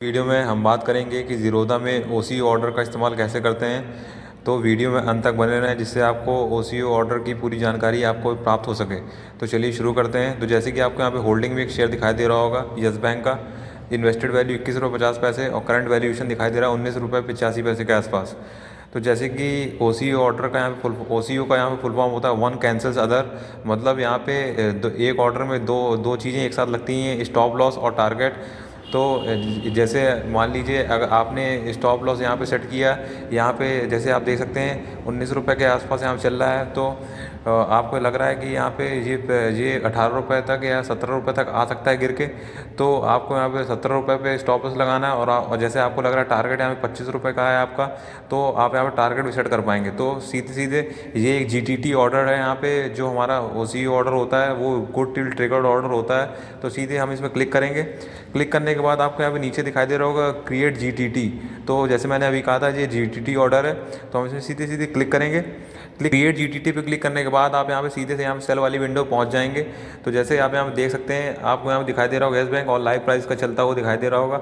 Video में हम बात करेंगे कि ज़ीरोधा में OCO ऑर्डर का इस्तेमाल कैसे करते हैं। तो वीडियो में अंत तक बने रहें जिससे आपको OCO ऑर्डर की पूरी जानकारी आपको प्राप्त हो सके। तो चलिए शुरू करते हैं। तो जैसे कि आपको यहाँ पे होल्डिंग में एक शेयर दिखाई दे रहा होगा यस बैंक का। इन्वेस्टेड वैल्यू 21 रुपये 50 पैसे और करंट वैल्यूएशन दिखाई दे रहा है 19 रुपये 85 पैसे के आसपास। तो जैसे कि OCO ऑर्डर का यहाँ पे OCO का यहाँ पे फुल फॉर्म होता है वन कैंसल्स अदर। मतलब यहाँ पे एक ऑर्डर में दो दो चीज़ें एक साथ लगती हैं, स्टॉप लॉस और टारगेट। तो जैसे मान लीजिए अगर आपने स्टॉप लॉस यहाँ पे सेट किया, यहाँ पे जैसे आप देख सकते हैं 19 रुपये के आसपास यहाँ पे चल रहा है। तो आपको लग रहा है कि यहाँ पे ये 18 रुपये तक या 17 रुपये तक आ सकता है गिर के। तो आपको यहाँ पे 17 रुपये पे स्टॉप लॉस लगाना है। और जैसे आपको लग रहा है टारगेट यहाँ पे 25 रुपये का है आपका, तो आप यहाँ पे टारगेट भी सेट कर पाएंगे। तो सीधे सीधे ये एक GTT ऑर्डर है यहाँ पे, जो हमारा OCO ऑर्डर होता है वो गुड टिल ट्रिगर्ड ऑर्डर होता है। तो सीधे हम इसमें क्लिक करेंगे। क्लिक करने के बाद आपको यहाँ पे नीचे दिखाई दे रहा होगा क्रिएट GTT। तो जैसे मैंने अभी कहा था ये GTT ऑर्डर है, तो हम इसमें सीधे सीधे क्लिक करेंगे। क्रिएट GTT पे क्लिक करने के बाद आप यहाँ पे सीधे से यहाँ पे सेल वाली विंडो पहुँच जाएंगे। तो जैसे आप यहाँ पे देख सकते हैं, आपको यहाँ पे दिखाई दे रहा होगा यस बैंक और लाइव प्राइस का चलता हुआ दिखाई दे रहा होगा।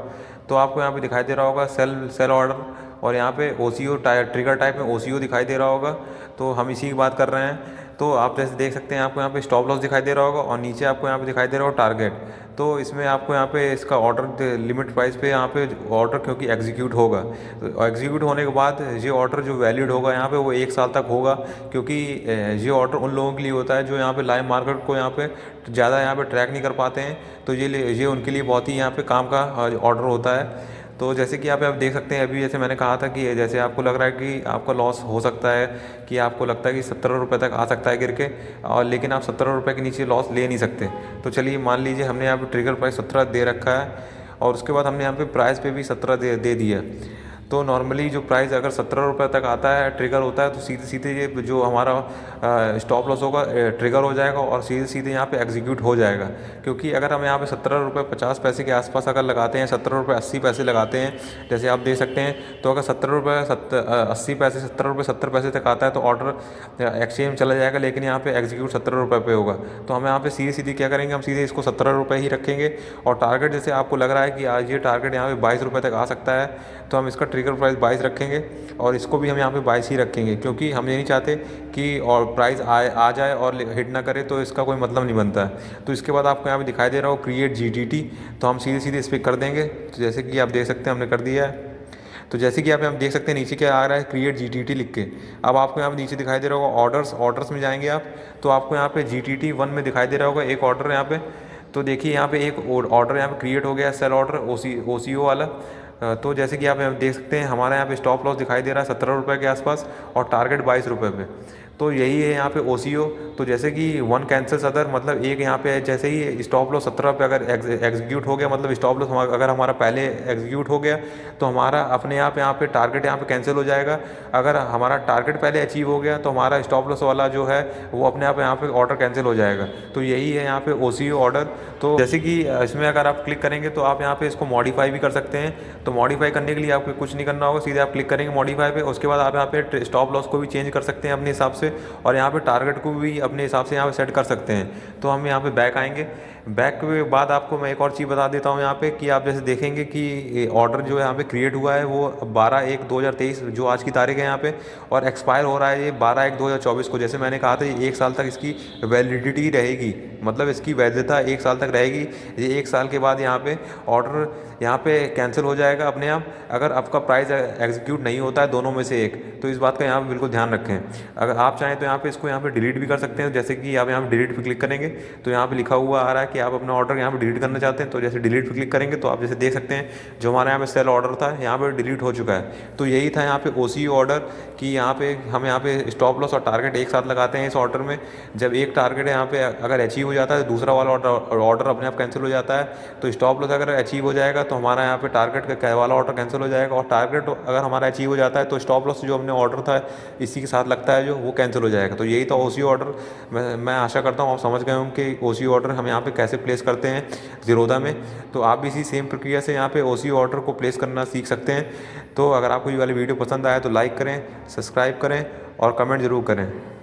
तो आपको यहाँ पे दिखाई दे रहा होगा सेल ऑर्डर, और यहाँ पे OCO ट्रिगर टाइप में OCO दिखाई दे रहा होगा। तो हम इसी की बात कर रहे हैं। तो आप जैसे देख सकते हैं, आपको यहाँ पे स्टॉप लॉस दिखाई दे रहा होगा और नीचे आपको यहाँ पे दिखाई दे रहा होगा टारगेट। तो इसमें आपको यहाँ पे इसका ऑर्डर लिमिट प्राइस पे यहाँ पे ऑर्डर क्योंकि एग्जीक्यूट होगा, तो एग्जीक्यूट होने के बाद ये ऑर्डर जो वैलिड होगा यहाँ पे वो 1 साल तक होगा। क्योंकि ये ऑर्डर उन लोगों के लिए होता है जो यहाँ पे लाइव मार्केट को यहाँ पे ज़्यादा यहाँ पे ट्रैक नहीं कर पाते हैं। तो ये उनके लिए बहुत ही यहाँ पे काम का ऑर्डर होता है। तो जैसे कि आप देख सकते हैं, अभी जैसे मैंने कहा था कि जैसे आपको लग रहा है कि आपका लॉस हो सकता है, कि आपको लगता है कि 17 रुपये तक आ सकता है गिर के, और लेकिन आप 17 रुपये के नीचे लॉस ले नहीं सकते। तो चलिए मान लीजिए हमने यहाँ पे ट्रिगर प्राइस 17 दे रखा है और उसके बाद हमने यहाँ पे प्राइस पे भी 17 दे दिया। तो नॉर्मली जो प्राइस अगर 17 रुपये तक आता है ट्रिगर होता है, तो सीधे सीधे ये जो हमारा स्टॉप लॉस होगा ट्रिगर हो जाएगा और सीधे सीधे यहाँ पे एग्जीक्यूट हो जाएगा। क्योंकि अगर हम यहाँ पे 17 रुपये 50 पैसे के आसपास अगर लगाते हैं, 17 रुपये 80 पैसे लगाते हैं, जैसे आप देख सकते हैं, तो अगर 17 रुपये 80 पैसे 17 रुपये 70 पैसे तक आता है तो ऑर्डर एक्सचेंज चला जाएगा, लेकिन यहाँ पे एग्जीक्यूट 17 रुपये पे होगा। तो हम यहाँ पे सीधे सीधे क्या करेंगे, हम सीधे इसको 17 रुपये ही रखेंगे। और टारगेट जैसे आपको लग रहा है कि आज ये टारगेट यहाँ पे 22 रुपये तक आ सकता है, तो हम इसका ट्रिगर प्राइस 22 रखेंगे और इसको भी हम यहाँ पे 22 ही रखेंगे। क्योंकि हम ये नहीं चाहते कि और प्राइस आ जाए और हिट ना करे, तो इसका कोई मतलब नहीं बनता है। तो इसके बाद आपको यहाँ पे दिखाई दे रहा हो क्रिएट GTT, तो हम सीधे सीधे इस पर कर देंगे। तो जैसे कि आप देख सकते हैं हमने कर दिया है। तो जैसे कि आप यहाँ देख सकते हैं नीचे क्या आ रहा है क्रिएट GTT लिख के। अब आपको यहाँ पे नीचे दिखाई दे रहा होगा ऑर्डर्स में जाएंगे आप, तो आपको यहाँ पे GTT 1 में दिखाई दे रहा होगा एक ऑर्डर यहाँ पे। तो देखिए यहाँ पे एक ऑर्डर यहाँ पे क्रिएट हो गया, सेल ऑर्डर OCO वाला। तो जैसे कि आप यहाँ देख सकते हैं, हमारा यहाँ पे स्टॉप लॉस दिखाई दे रहा है 17 रुपये के आसपास और टारगेट 22 रुपये पे। तो यही है यहाँ पे OCO। तो जैसे कि वन कैंसल्स अदर, मतलब एक यहाँ पे जैसे ही स्टॉप लॉस 17 पे अगर एग्जीक्यूट हो गया, मतलब स्टॉप लॉस अगर हमारा पहले एग्जीक्यूट हो गया, तो हमारा अपने आप यहाँ पे टारगेट यहाँ पे कैंसिल हो जाएगा। अगर हमारा टारगेट पहले अचीव हो गया तो हमारा स्टॉप लॉस वाला जो है वो अपने आप यहाँ पे ऑर्डर कैंसिल हो जाएगा। तो यही है यहाँ पे OCO ऑर्डर। तो जैसे कि इसमें अगर आप क्लिक करेंगे तो आप यहाँ पे इसको मॉडिफाई भी कर सकते हैं। तो मॉडिफाई करने के लिए आपको कुछ नहीं करना होगा, सीधे आप क्लिक करेंगे मॉडिफाई पे। उसके बाद आप यहाँ पे स्टॉप लॉस को भी चेंज कर सकते हैं अपने हिसाब से, और यहाँ पे टारगेट को भी अपने हिसाब से यहाँ पे सेट कर सकते हैं। तो हम यहाँ पे बैक आएंगे। बैक के बाद आपको मैं एक और चीज़ बता देता हूँ यहाँ पे, कि आप जैसे देखेंगे कि ऑर्डर जो है यहाँ पे क्रिएट हुआ है वो 12/1/2023 जो आज की तारीख है यहाँ पे, और एक्सपायर हो रहा है ये 12/1/2024 को। जैसे मैंने कहा था ये 1 साल तक इसकी वैलिडिटी रहेगी, मतलब इसकी वैधता 1 साल तक रहेगी। ये 1 साल के बाद यहाँ पे ऑर्डर यहाँ पे कैंसिल हो जाएगा अपने आप, अगर आपका प्राइस एग्जीक्यूट नहीं होता है दोनों में से एक। तो इस बात का यहाँ पे बिल्कुल ध्यान रखें। अगर आप चाहें तो यहाँ पे इसको यहाँ पे डिलीट भी कर सकते हैं। जैसे कि आप यहाँ पे डिलीट पे क्लिक करेंगे तो यहाँ पे लिखा हुआ आ रहा है कि आप अपना ऑर्डर यहाँ पे डिलीट करना चाहते हैं। तो जैसे डिलीट पे क्लिक करेंगे तो आप जैसे देख सकते हैं जो हमारे यहाँ पे सेल ऑर्डर था यहाँ पे डिलीट हो चुका है। तो यही था यहाँ पे OCO ऑर्डर, कि यहाँ पे हम यहाँ पे स्टॉप लॉस और टारगेट एक साथ लगाते हैं इस ऑर्डर में। जब एक टारगेट यहाँ पे अगर अचीव हो जाता है तो दूसरा वाला ऑर्डर अपने आप कैंसिल हो जाता है। तो स्टॉप लॉस अगर अचीव हो जाएगा तो हमारा यहाँ पे टारगेट का वाला ऑर्डर कैंसिल हो जाएगा, और टारगेट अगर हमारा अचीव हो जाता है तो स्टॉप लॉस जो हमने ऑर्डर था इसी के साथ लगता है जो वो कैंसिल हो जाएगा। तो यही था OCO ऑर्डर। मैं आशा करता हूँ आप समझ गए होंगे कि OCO ऑर्डर हम यहाँ पे कैसे प्लेस करते हैं ज़ीरोधा में। तो आप भी इसी सेम प्रक्रिया से यहाँ पे OCO ऑर्डर को प्लेस करना सीख सकते हैं। तो अगर आपको ये वाली वीडियो पसंद आया तो लाइक करें, सब्सक्राइब करें और कमेंट ज़रूर करें।